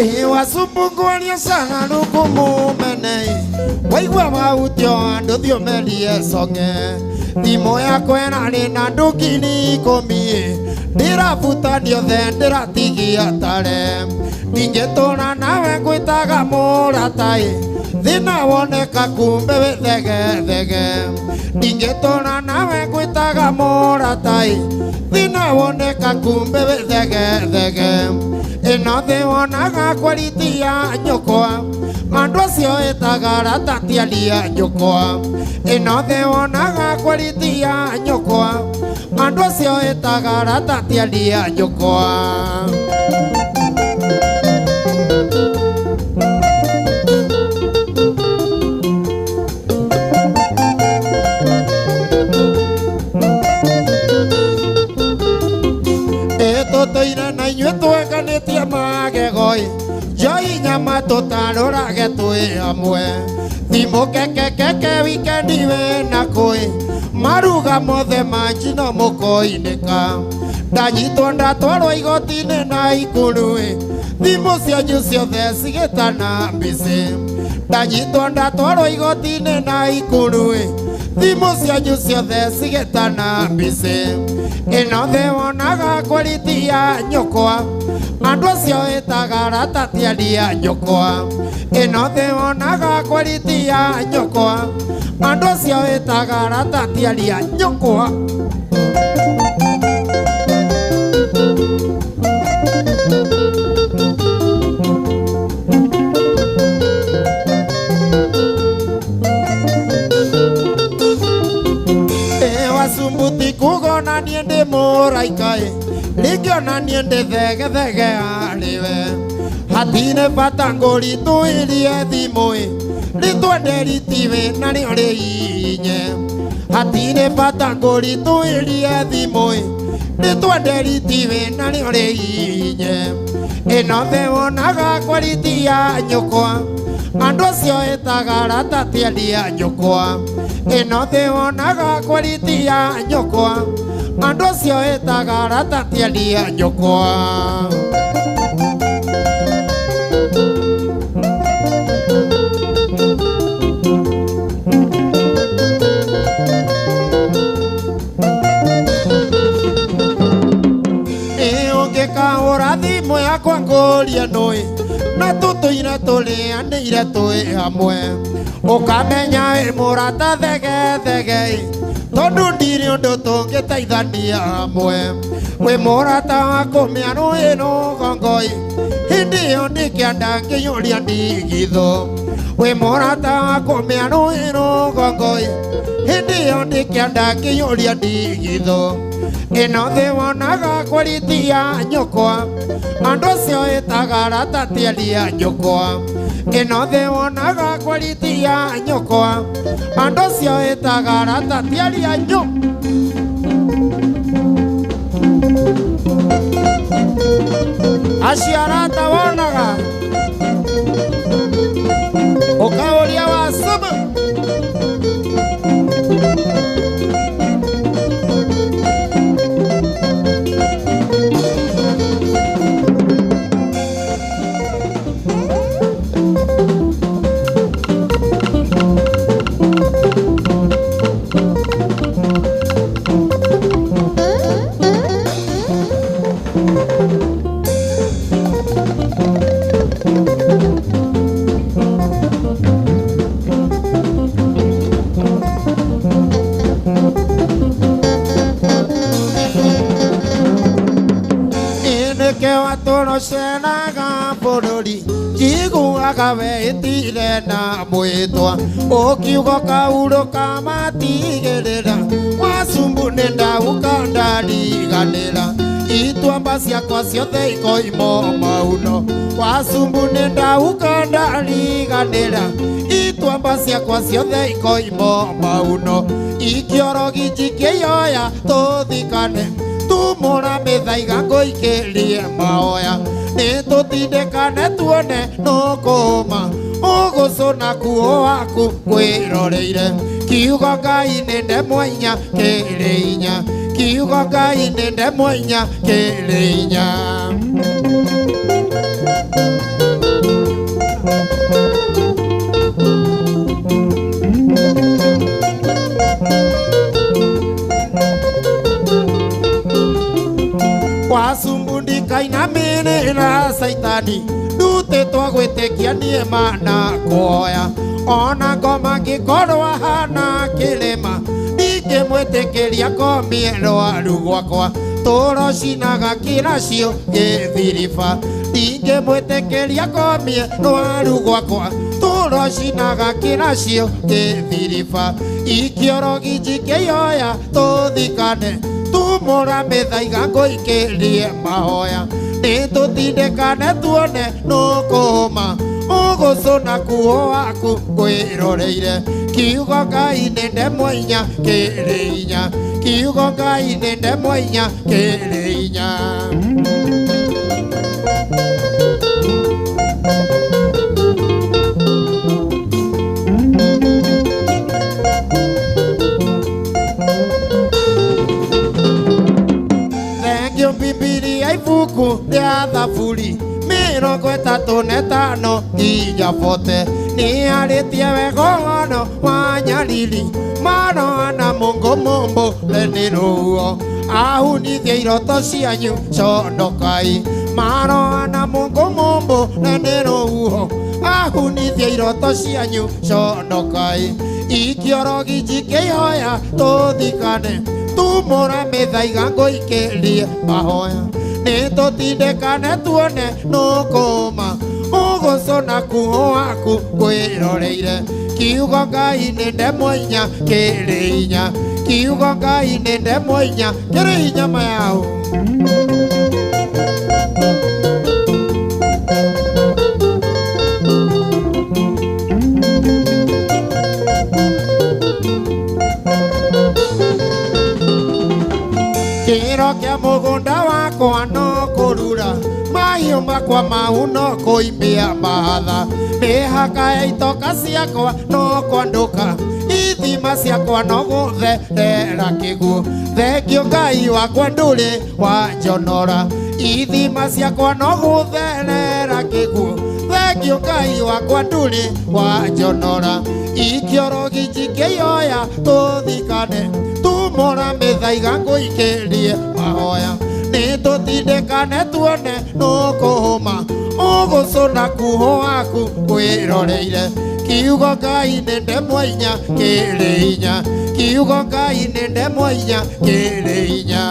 Wasumbukuania sana nukumumene waigua mautio andu thiomerie songe thimo yakwa ĩrarĩ na ndũngini ikũmi ndĩrabutanio the ndĩratigia tare ndingĩtũra nawe ngwĩtaga mũrataĩ thĩna woneka kumbe wĩ thegethege ndingĩtũra nawe ngwĩtaga mũrataĩ thĩna woneka kumbe wĩ thegethege ĩno thĩ wonaga kwariti ya nyũkwa andũ acio ĩtaga ratatiaria nyũkwa ĩno thĩ wonaga kwariti ya nyũkwa andũ acio ĩtaga ratatiaria nyũkwa tũtũire na inyuĩ twenganĩtie magegoi njoi nyama tũtarũrage twĩ hamwe thimũ kekekeke wikendi wĩna kũĩ maruga mothe manjino mũkoinĩka ndanyitwo ndatwarwo igoti-inĩ na ikũrũĩ thimũ cianyu ciothe cigĩtana mbici ndanyitwo ndatwarwo igoti-inĩ na ikũrũĩ thimũ cianyu ciothe cigĩtana mbici ĩno thĩ wonaga kwariti ya nyũkwa andũ acio ĩtaga ratatiaria nyũkwa ĩno thĩ wonaga kwariti ya nyũkwa andũ acio ĩtaga ratatiaria nyũkwa wasumbuti kugona nie ndi mũraikaĩ rĩngĩ ona nie ndi thegethege harĩwe hatirĩ bata ngũritũĩrie thimũ-ĩ rĩtwa nderitiwe na rĩo rĩinye hatirĩ bata ngũritũĩrie thimũ-ĩ rĩtwa nderitiwe na rĩo rĩinye ĩno thĩ wonaga kwariti ya nyũkwa andũ acio ĩtaga ratatiaria nyũkwa ĩno thĩ wonaga kwariti ya nyũkwa andũ acio ĩtaga ratatiaria nyũkwa ũngĩkahũra thimũ yakwa ngũria nũĩ na tũtũire tũrĩanĩire twĩ hamwe ũkamenya wĩ mũrata thegethege tondũ ndirĩ ũndũ tũngĩteithania hamwe wĩ mũrata wa kũmĩarũĩ rũgongo-ĩ hĩndĩ ĩyo ndĩkĩanda ngĩiyũria ndigithũ wĩ mũrata wa kũmĩarũĩ rũgongo-ĩ hĩndĩ ĩyo ndĩkĩanda ngĩiyũria ndigithũ ĩno thĩ wonaga kwariti ya nyũkwa andũ acio ĩtaga ratatiaria nyũkwa ĩno thĩ wonaga kwariti ya nyũkwa andũ acio ĩtaga ratatiaria nyũkwa acio arata wonaga ũkaũria wasũmũ Senaga bũrũri njiguaga wĩtire na mwĩtwa ũkiuga kaurũka matigĩrĩra wasumbu nĩ ndagũka ndariganĩra ituamba ciakwa ciothe ikoimo mauno wasumbu nĩ ndagũka ndariganĩra ituamba ciakwa ciothe ikoimo mauno ikiorogi njikĩyoya tũthikane tumũra mĩthaiga ngũikĩrie maoya nĩ tũtindĩkane tuone nũkũma ũgũcũna kuo waku kwĩroreire kiugo Ngai nĩ ndemwa inya kĩrĩ inya kiugo Ngai nĩ ndemwa inya kĩrĩ inya Wasumbundika inamenera saitani Dute twagwetekia nie mana kuoya Ona ngoma ngikorwa hana kilema Ndingĩmwĩtĩkĩria komie rwaru gwakwa Tũro cinaga kĩracio gĩthiriba Ndingĩmwĩtĩkĩria komie rwaru gwakwa Tũro cinaga kĩracio gĩthiriba Ikiorogi njikĩioya tũthikane Tumũra mĩthaiga ngũikĩrie mahoya Nĩtũtindĩkane tuone nũkũma Ũgũcũna kuo waku ngwĩroreire Kiugo Ngai nĩ ndemwa inya kĩrĩ inya Kiugo Ngai nĩ ndemwa inya kĩrĩ inya Thengio Bibilia ibuku rĩa Thaburi 35 nginya 40 Nĩarĩtie wegono wa nyariri Marona Mungu mũmbũre rũo Ahunithia iroto cianyu condokai Marona Mungu mũmbũre rũo Ahunithia iroto cianyu condokai Ikiorogi njikĩihoya tũthikane Tumũra mĩthaiga ngũikĩrie mahoya Nĩtũtindĩkane tuone nũkũma Ũgũcũna kuo waku ngwĩroreire Kiugo Ngai nĩ ndemwa inya kĩrĩ inya Kiugo Ngai nĩ ndemwa inya kĩrĩ hinya mayaũ Kĩro kĩa mũgũnda wakwa no kũrura Mahiũ makwa mau no kũimbia mahatha Mĩhaka ya itoka ciakwa no kwandũka Ithima ciakwa no gũtherera kĩguũ Thengio Ngai wakwa ndũrĩ wanjonora Ithima ciakwa no gũtherera kĩguũ Thengio Ngai wakwa ndũrĩ wanjonora Ikiorogi njikĩioya tũthikane Tumũra mĩthaiga ngũikĩrie mahoya Nĩtũtindĩkane tuone nũkũma Ũgũcũna kuo waku ngwĩroreire Kiugo Ngai nĩ ndemwa inya kĩrĩ inya Kiugo Ngai nĩ ndemwa inya kĩrĩ inya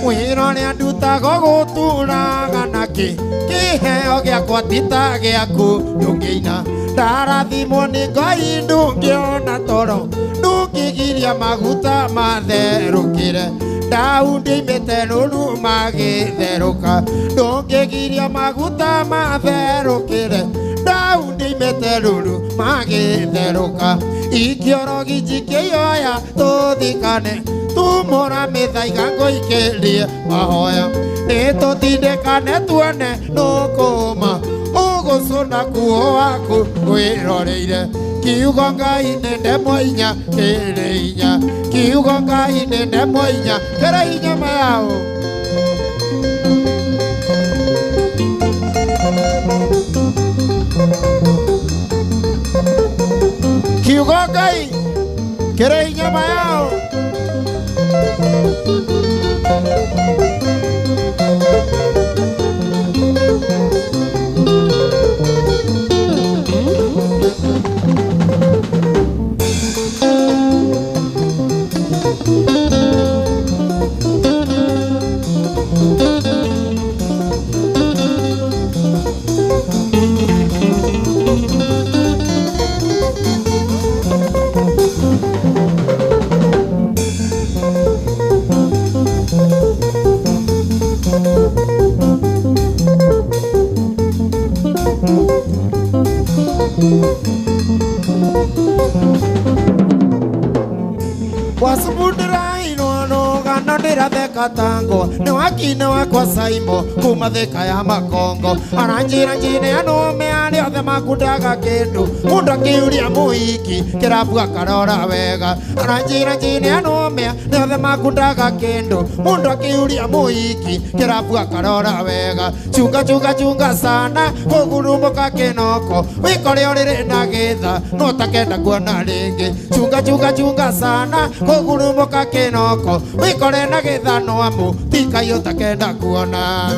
Wĩrore ndutago gũtũraga nakĩ Kĩheo gĩakwa ti ta gĩaku ndũngĩina Ndarathimwo nĩ Ngai ndũngĩona toro Ndũngĩgiria maguta matherũkĩre Daudi oimĩte rũru magĩtherũka Ndũngĩgiria maguta matherũkĩre Daudi oimĩte rũru magĩtherũka Ikiorogi njikĩioya tũthikane Tumũra mĩthaiga ngũikĩrie mahoya Nĩtũtindĩkane tuone nũkũma Ũgũcũna kuo waku ngwĩroreire Kiugo Ngai nĩ ndemwa inya kĩrĩ hinya Kiugo Ngai nĩ ndemwa inya kĩrĩ hinya mayaũ Kiugo Ngai kĩrĩ hinya mayaũ Wasubundira ino no gana de iratheka tango ni wakine wakwa Saimo kuma Thika ya Makongo aranjira njine anume ali othe makundaga kindu mundu akiuria muhiki kirabu akarora wega aranjira njine anume ni othe makundaga kindu mundu akiuria muhiki kirabu akarora wega chunga chunga chunga sana kugurumbuka kinoko wikore urire na githa no takenda kuona ringi chunga chunga chunga sana kugurumbuka kinoko wikore na githa no amu tika yo takenda kuona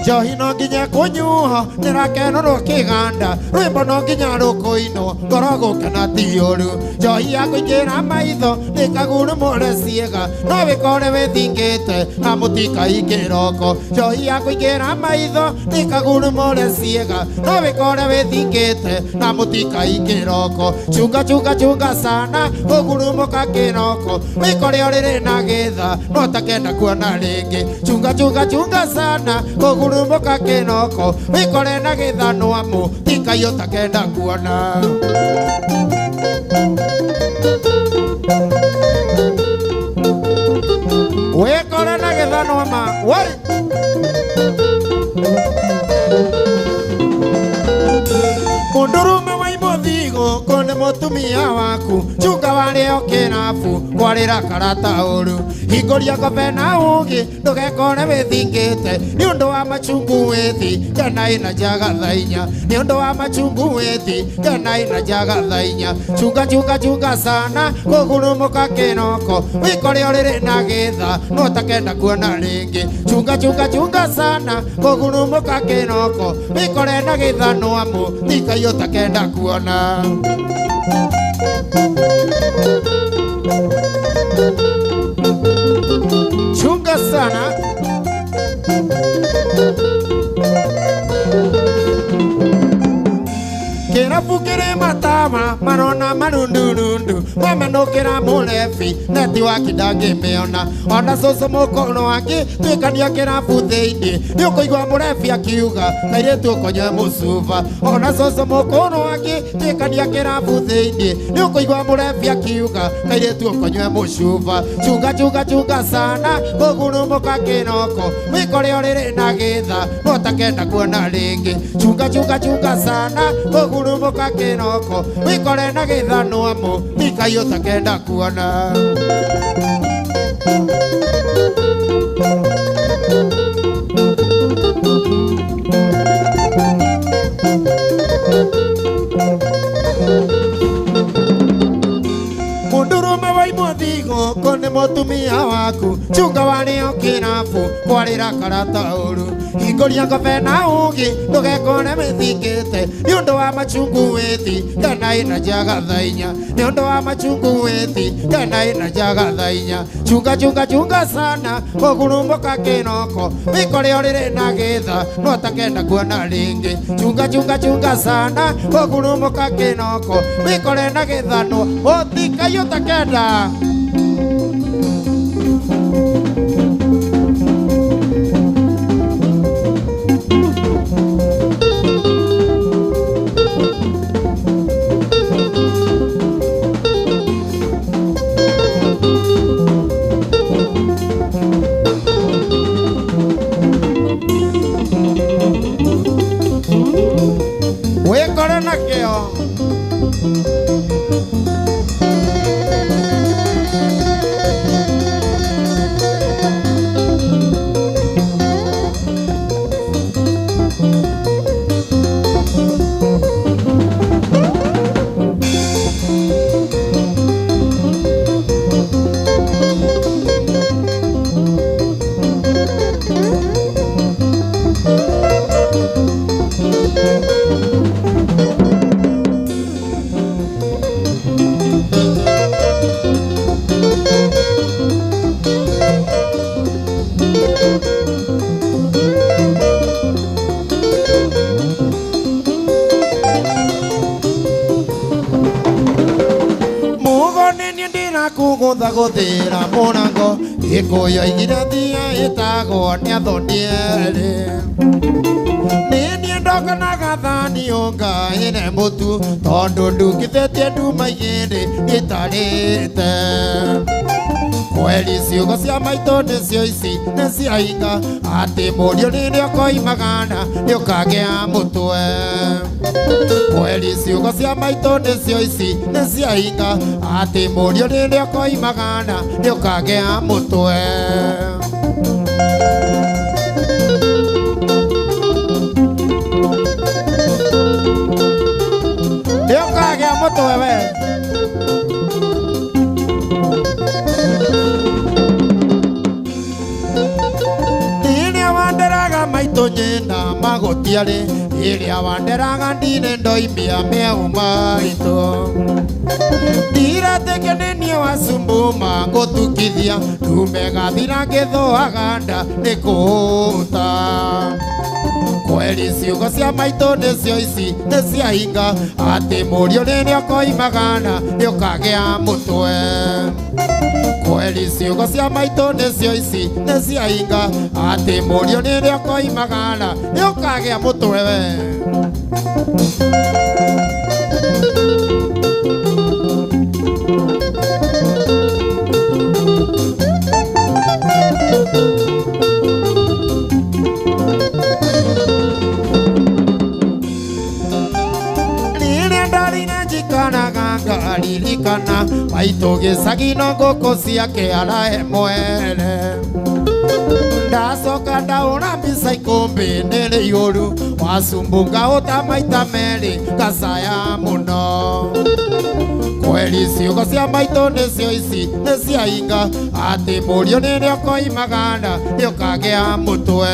Johi no nginya kunyuha nirakeno rukiganda rwimbo no nginya rukuino ngoro gukena ti uru Johi yakuingira maitho nikaguru mure ciega no wikore withingite na mutika ikiroko Johi yakuingira maitho nikaguru mure ciega no wikore withingite na mutika ikiroko chunga chunga chunga sana kugurumuka kiroko wikore urire na githa no takenda kuona ringi chunga chunga chunga sana kugurumuka kinoko wikore na githa no amu tika yo takenda kuona wikore na githa no ama wai mundurume waimothigo kone mutumia waku chunga wario kirabu kwarira karata uru hingoria kobe na ugi ndugekore withingite ni undu wa machungu withi kana ina jaga thainya ni undu wa machungu withi kana ina jaga thainya chunga chunga chunga sana kugurumuka kinoko wikore urire na githa no takenda kuona ringi chunga chunga chunga sana kugurumuka kinoko wikore na githa no amu tika yo takenda kuona chunga sana kirabu kiri matama marona marundurundu mamanukira murefi neti wakidangi meona ona soso mukono wake twikania kirabu thiini ni ukuigwa murefi akiuga kairitu ukonye mucuba ona soso mukono wake twikania kirabu thiini ni ukuigwa murefi akiuga kairitu ukonye mucuba chunga chunga chunga sana kugurumuka kinoko wikore urire na githa no takenda kuona ringi chunga chunga chunga sana kugurumuka kinoko wikore na githa no amu tika yo takenda kuona mundurume waimothigo kone mutumia waku chunga wario kirabu kwarira karata uru hingoria kobe na ugi ndugekore withingite ni undu wa machungu withi kana ina jaga thainya ni undu wa machungu withi kana ina jaga thainya chunga chunga chunga sana kugurumuka kinoko wikore urire na githa no takenda kuona ringi chunga chunga chunga sana kugurumuka kinoko wikore na githa no otika yo takenda wikore na kio Nindira kugutha guthira murango ikuyo igirathia itago niathoniere Nini ndoka na gathani onga ine mutu tondu ndukithetie nduma igiri itarite Kweli ciugo cia maitũ nĩcio ici nĩ ciahinga atĩ mũriũ rĩrĩa ũkoimagana nĩũkagĩa mũtwe Kweli ciugo cia maitũ nĩcio ici nĩ ciahinga atĩ mũriũ rĩrĩa ũkoimagana nĩũkagĩa mũtwe nĩũkagĩa mũtwe we Maito nyenda magotiare iria wanderaga ndine ndoimia meu maito Dira tekenenie wasumbuma ngotukithia Tumegathira ngithoaga nda nikuta Kweli ciugo cia maitũ nĩcio ici nĩ ciahinga atĩ mũriũ rĩrĩa ũkoimagana nĩũkagĩa mũtwe Kweli ciugo cia maitũ nĩcio ici nĩ ciahinga atĩ mũriũ rĩrĩa ũkoimagana nĩũkagĩa mũtwe we Ririkana maitũ gĩcagi-no ngũkũ ciake arahe mwene Ndacoka ndaũra mbica ikũmbĩ nĩrĩ igũrũ Wacumbũnga ũta maita merĩ ngacaya mũno Kweli ciugo cia maitũ nĩcio ici nĩ ciahinga atĩ mũriũ rĩrĩa ũkoimagana nĩũkagĩa mũtwe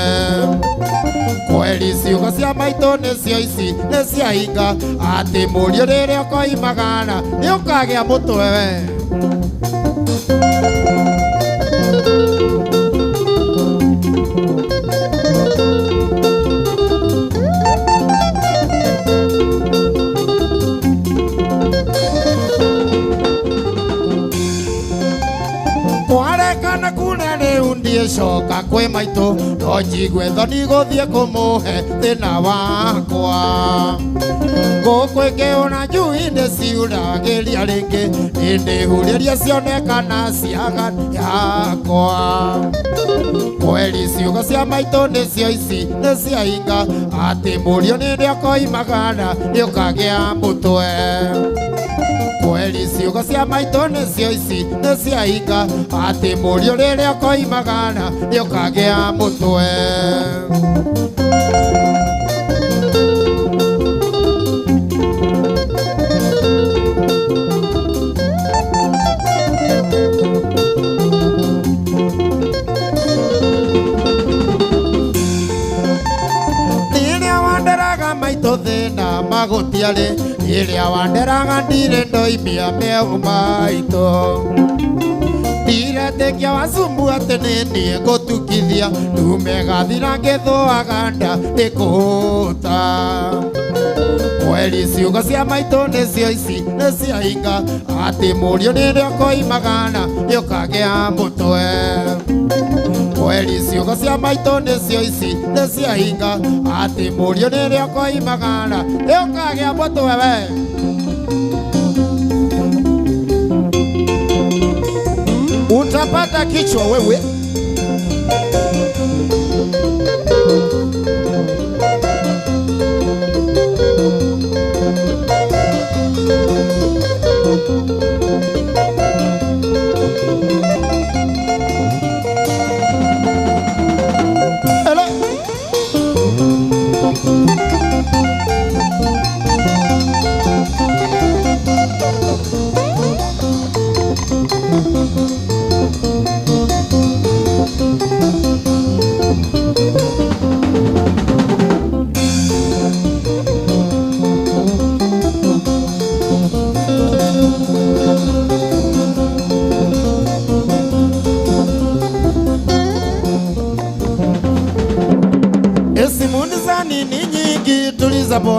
Kweli ciugo cia maitũ nĩcio ici nĩ ciahinga atĩ mũriũ rĩrĩa ũkoimagana nĩũkagĩa mũtwe we Coka kwĩ maitũ no njigwe thoni gũthiĩ kũmũhe thĩna wakwa Ngũkũ ĩngĩũra njui nĩciuragĩria rĩngĩ Nĩndĩhurĩrie cionekana ciaga yakwa Kweli ciugo cia maitũ nĩcio ici nĩ ciahinga atĩ mũriũ rĩrĩa ũkoimagana nĩũkagĩa mũtwe Kweli ciugo cia maitũ nĩcio ici nĩ ciahinga atĩ mũriũ rĩrĩa ũkoimagana nĩũkagĩa mũtwe Nĩrĩa wanderaga maitũ thĩna magũtiarĩ Iria wanderaga ndire ndoimia meu maitũ Ndiretekia wacumbu atĩ nĩniĩ ngũtukithia Tumegathira ngĩthũaga nda ĩkũta Kweli ciugo cia maitũ nĩcio ici nĩ ciahinga atĩ mũriũ rĩrĩa ũkoimagana nĩũkagĩa mũtwe Kweli ciugo cia maitũ nĩcio ici nĩ ciahinga atĩ mũriũ rĩrĩa ũkoimagana nĩũkagĩa mũtwe we Utapata kichwa wewe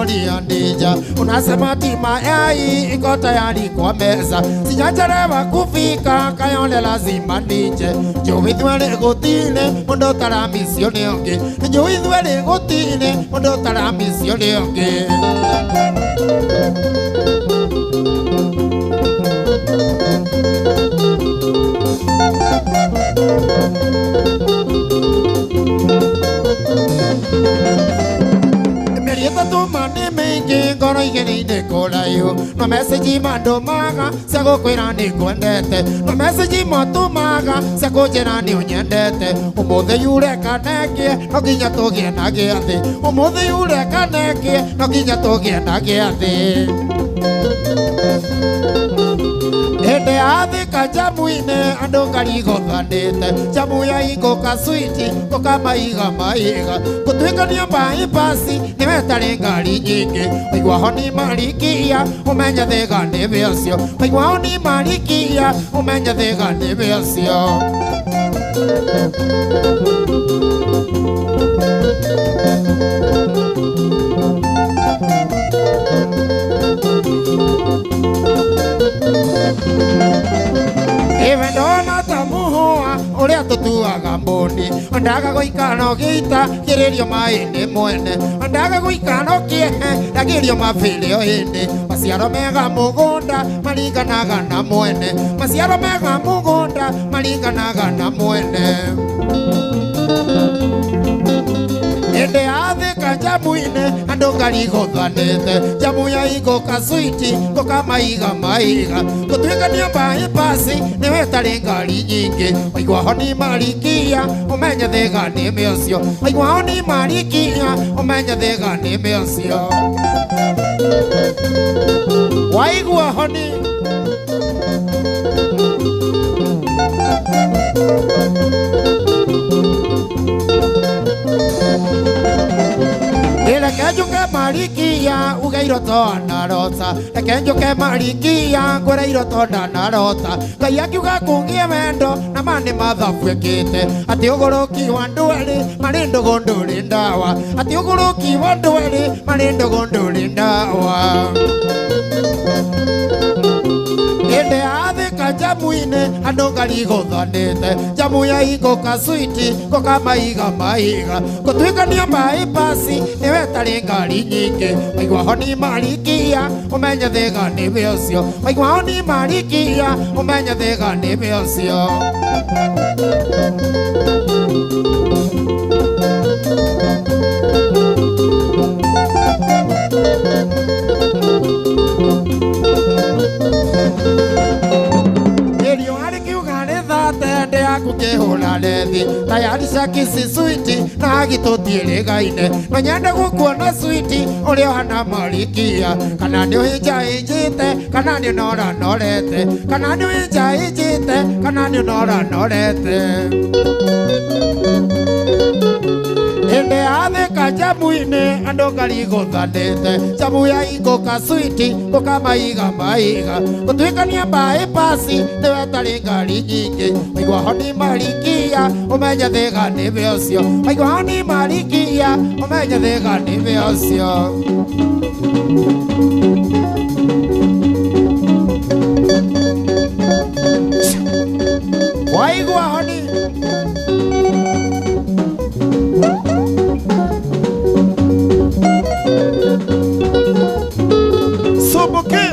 kulia ndija. Unasema tima yai iko tayari kwa meza. Sijachelewa kufika kayole lazima nije. Jovidwele gotine mundo taramisio neonge. Jovidwele gotine mundo taramisio neonge. Merieta tu mane mengi ngoro igeni de kolayo. No message mando maga sago kwirani kwendete. No message mando maga sago jerani unyendete. Umothe yure kaneke no ginya togie nage ate. Umothe yure kaneke no ginya togie nage ate. Ede ade kajamuine ando karigo thanete. Jamu ya iko kaswiti koka maiga maiga. Kutwika ni ambai pasi niwe tare ngari nyingi. Waigua honi marikia umenya thega ni biacio. Waigua honi marikia umenya thega ni biacio. Even though not a muhoa, uria tutuaga mboni. Andaga goikano gita, kirerio maini mwene. Andaga goikano kiehe, nagirio mafilio hindi. Masiaro mega mugunda, malinganaga na mwene. Masiaro mega mugunda, malinganaga na mwene. Ede ade kajamuine ando karigo thanete. Jamu ya iko kaswiti koka maiga maiga. Kutwika ni ambai pasi niwe tare ngari nyingi. Waigua honi marikia umenya thega ni biacio. Waigua honi marikia umenya thega ni biacio. Waigua honi Kenjuke marikia ugeiro tona rota. Kenjuke marikia ngureiro tona na rota. Ngai akiuga kungie wendo na mane mathabu ekite. Ati ugoroki wa ndweri mari ndogo nduri ndawa. Ati ugoroki wa ndweri mari ndogo nduri ndawa. Ede ade kajamuine ando karigo thanete. Jamu ya iko kaswiti koka maiga maiga. Kutwika ni ambai pasi niwe tare ngari nyingi. Waigua honi marikia umenya thega ni biacio. Waigua honi marikia umenya thega ni biacio. Kukehula lethi tayari shaki si switi na gitotiere gaine. Manyanda gukuona switi uri hana marikia. Kana ndio hija ijite kana ndio nora norete. Kana ndio hija ijite kana ndio nora norete. Ende ade kajamuine ando karigo thanete. Jamu ya iko kaswiti koka maiga maiga. Kutwika ni ambai pasi niwe tare ngari nyingi. Waigua honi marikia umenya thega ni biacio. Waigua honi marikia umenya thega ni biacio. Waigua honi Subuki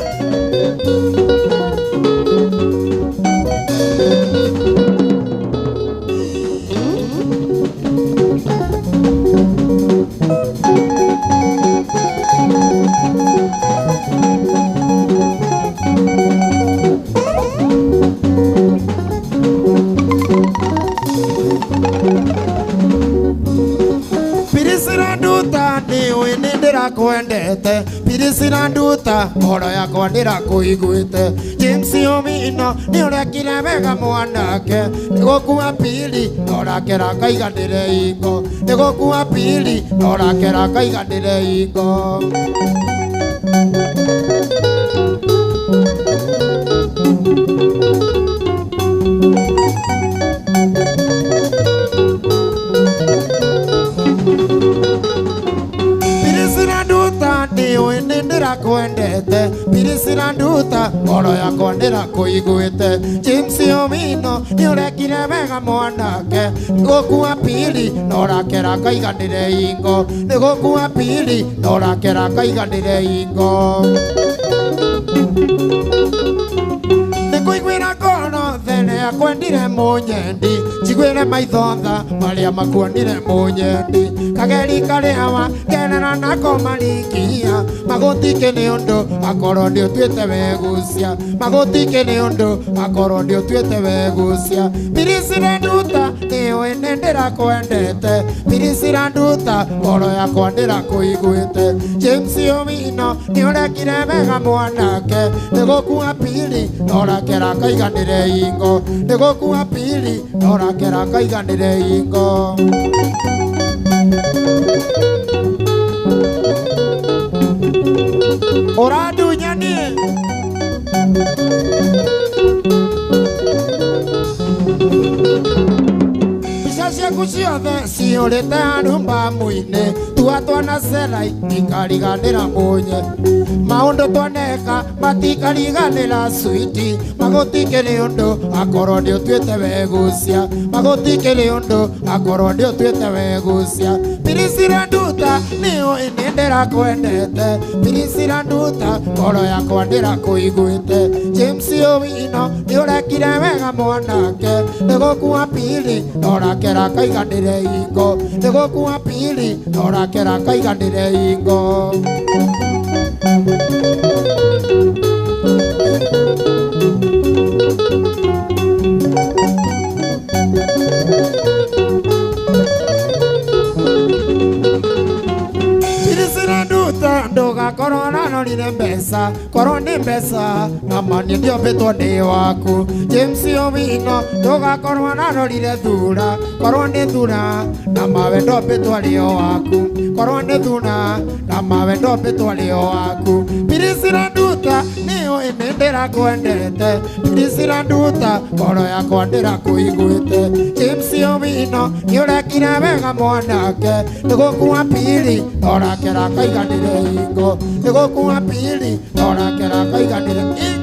kwendete pirisina nduta ngoro yakwa ndirakuiguite. James Omino ni urekire wega mwanake. Nigukua pili norakera kaiganire iko. Nigukua pili norakera kaiganire iko. ngoro yakwa ndĩrakũiguĩte James Omino nĩũrekire wega mwanake nĩgũkua pili na ũrakera kaiganĩre ingo nĩgũkua pili na ũrakera kaiganĩre ingo nĩkũiguĩra ngoro thene yakwendire mũnyendi njiguĩre maithotha marĩa makuonire mũnyendi kageri karĩawa kenera nako marikia magũtikĩ nĩ ũndũ akorwo nĩũtuĩte wegucia magũtikĩ nĩ ũndũ akorwo nĩũtuĩte wegucia Pirisira nduta nĩũĩ nĩ ndĩrakwendete Pirisira nduta ngoro yakwa ndĩrakũiguĩte James Omino nĩũrekire wega mwanake nĩgũkua pili na ũrakera kaiganĩre ingo nĩgũkua pili na ũrakera kaiganĩre ingo ũrandunya niĩ mbica ciaku ciothe ciũrĩte handũ mbamu-inĩ tua twana Serai ikariganĩra mũnye maũndũ twaneka matikariganĩra switi magũtikĩ nĩ ũndũ akorwo nĩũtuĩte wegucia magũtikĩ nĩ ũndũ akorwo nĩũtuĩte wegucia Pirisira nduta nĩũĩ nĩ ndĩrakwendete Pirisira nduta ngoro yakwa ndĩrakũiguĩte James Omino nĩũrekire wega mwanake nĩgũkua pili na ũrakera kaiganĩre ingo nĩgũkua pili na ũrakera kaiganĩre ingo Pirisira nduta ndũgakorwo ũranonire mbeca korwo nĩ mbeca na mani ndĩombĩtwo nĩ waku James Omino ndũgakorwo ũranonire thura korwo nĩ thura na mawe ndombĩtwo arĩ o waku korwo nĩ thura na mawe ndombĩtwo arĩ o waku Pirisira nduta nĩũĩ nĩ ndĩrakwendete Pirisira nduta ngoro yakwa ndĩrakũiguĩte James Omino nĩũrekire wega mwanake nĩgũkua pili na ũrakera kaiganĩre ingo nĩgũkua pili na ũrakera kaiganĩre ingo